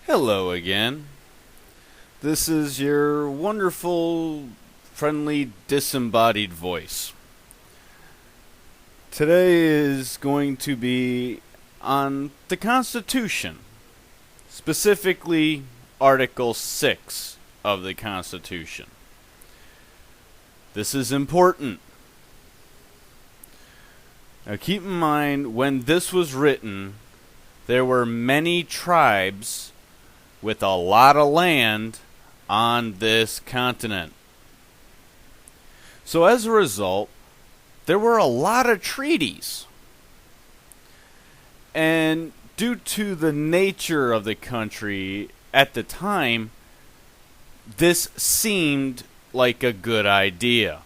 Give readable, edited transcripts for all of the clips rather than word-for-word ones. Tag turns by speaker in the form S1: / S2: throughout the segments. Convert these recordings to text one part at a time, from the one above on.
S1: Hello again. This is your wonderful, friendly, disembodied voice. Today is going to be on the Constitution, specifically Article 6 of the Constitution. This is important. Now keep in mind, when this was written, there were many tribes with a lot of land on this continent. So as a result, there were a lot of treaties. And due to the nature of the country at the time, this seemed like a good idea.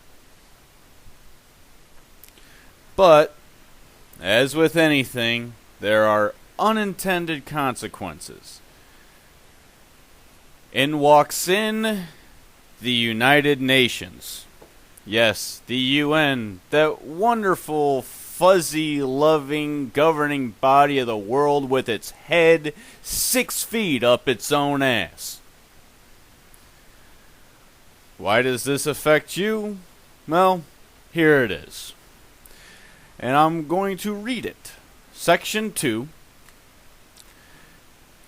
S1: But, as with anything, there are unintended consequences. In walks in the United Nations. Yes, the UN, that wonderful, fuzzy, loving, governing body of the world with its head 6 feet up its own ass. Why does this affect you? Well, here it is. And I'm going to read it. Section 2.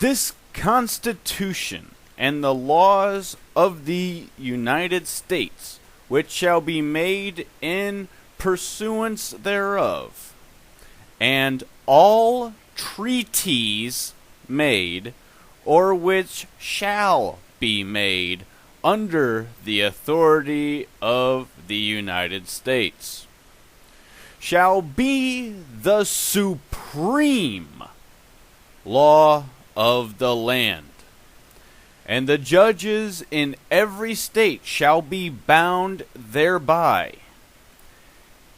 S1: This Constitution and the laws of the United States, which shall be made in pursuance thereof, and all treaties made, or which shall be made under the authority of the United States, shall be the supreme law of the land. And the judges in every state shall be bound thereby.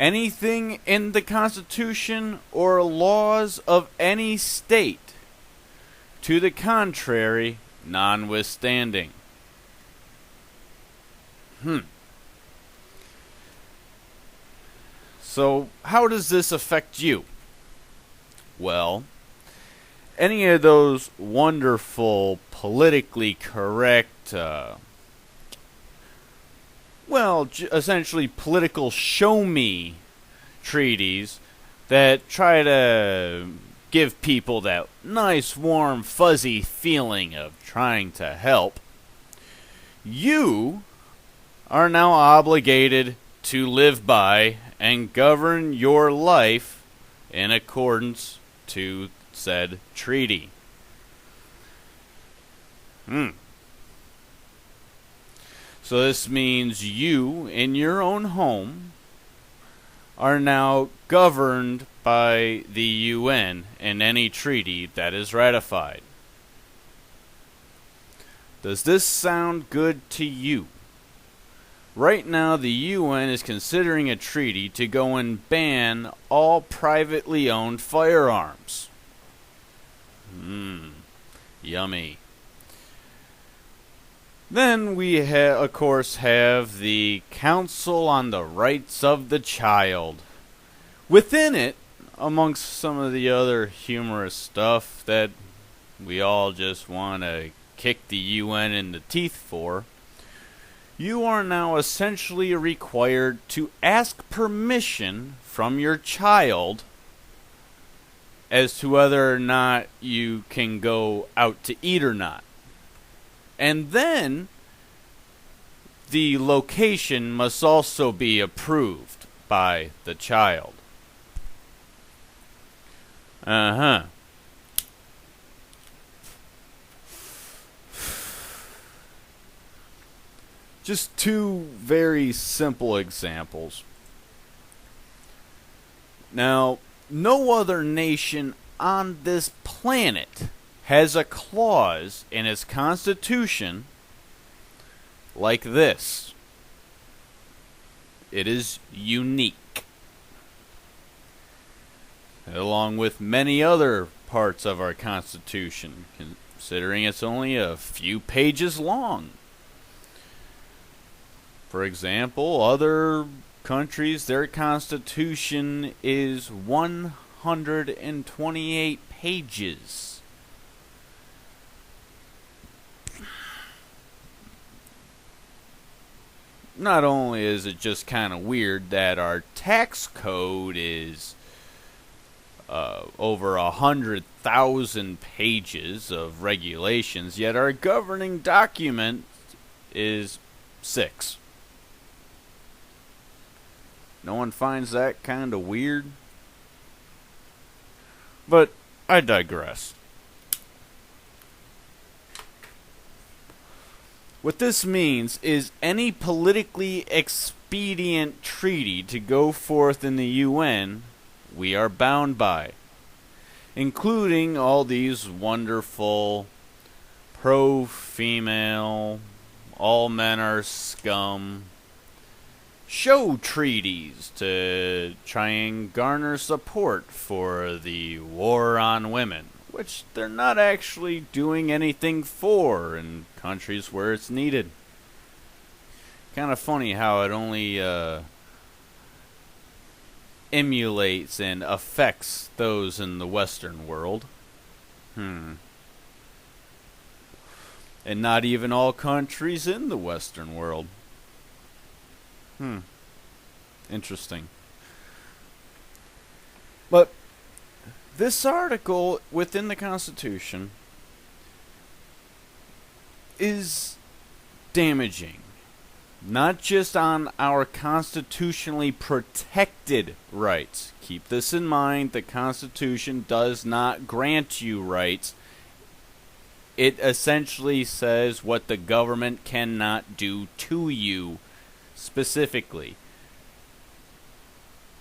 S1: Anything in the Constitution or laws of any state, to the contrary, notwithstanding. So, how does this affect you? Well, any of those wonderful, politically correct, essentially political show-me treaties that try to give people that nice, warm, fuzzy feeling of trying to help, you are now obligated to live by and govern your life in accordance to said treaty. So this means you, in your own home, are now governed by the UN and any treaty that is ratified. Does this sound good to you? Right now, the UN is considering a treaty to go and ban all privately owned firearms. Yummy. Then we of course have the Council on the Rights of the Child. Within it, amongst some of the other humorous stuff that we all just want to kick the UN in the teeth for, you are now essentially required to ask permission from your child as to whether or not you can go out to eat or not. And then the location must also be approved by the child. Just two very simple examples. Now, no other nation on this planet has a clause in its constitution like this. It is unique, along with many other parts of our constitution, considering it's only a few pages long. For example, other countries, their constitution is 128 pages. not only is it just kind of weird that our tax code is over 100,000 pages of regulations, yet our governing document is 6. No one finds that kind of weird? But I digress. What this means is any politically expedient treaty to go forth in the UN, we are bound by, including all these wonderful pro-female, all men are scum show treaties to try and garner support for the war on women, which they're not actually doing anything for in countries where it's needed. Kind of funny how it only emulates and affects those in the Western world. And not even all countries in the Western world. Interesting. But this article within the Constitution is damaging. Not just on our constitutionally protected rights. Keep this in mind, the Constitution does not grant you rights. It essentially says what the government cannot do to you specifically.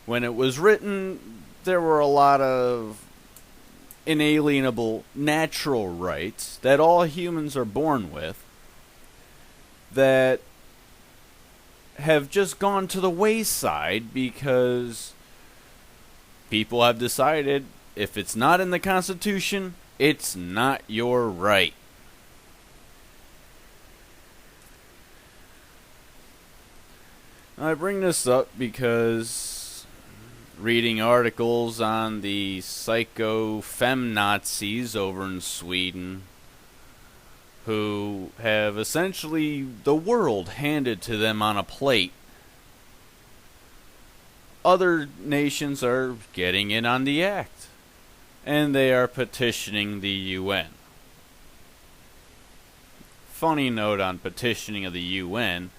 S1: When it was written, there were a lot of inalienable natural rights that all humans are born with that have just gone to the wayside because people have decided if it's not in the Constitution, it's not your right. I bring this up because reading articles on the psycho feminazis over in Sweden who have essentially the world handed to them on a plate. Other nations are getting in on the act, and they are petitioning the UN. Funny note on petitioning of the UN,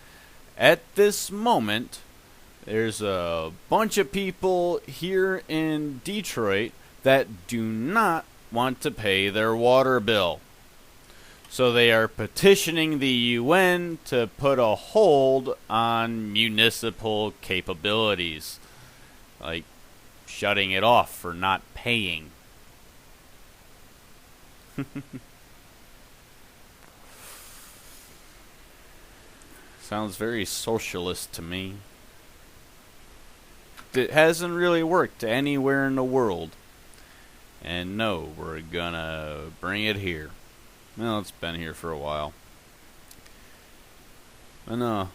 S1: at this moment, there's a bunch of people here in Detroit that do not want to pay their water bill. So they are petitioning the UN to put a hold on municipal capabilities, like shutting it off for not paying. Sounds very socialist to me. It hasn't really worked anywhere in the world. And no, we're gonna bring it here. Well, it's been here for a while. And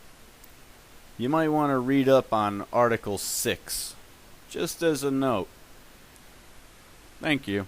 S1: you might want to read up on Article 6, just as a note. Thank you.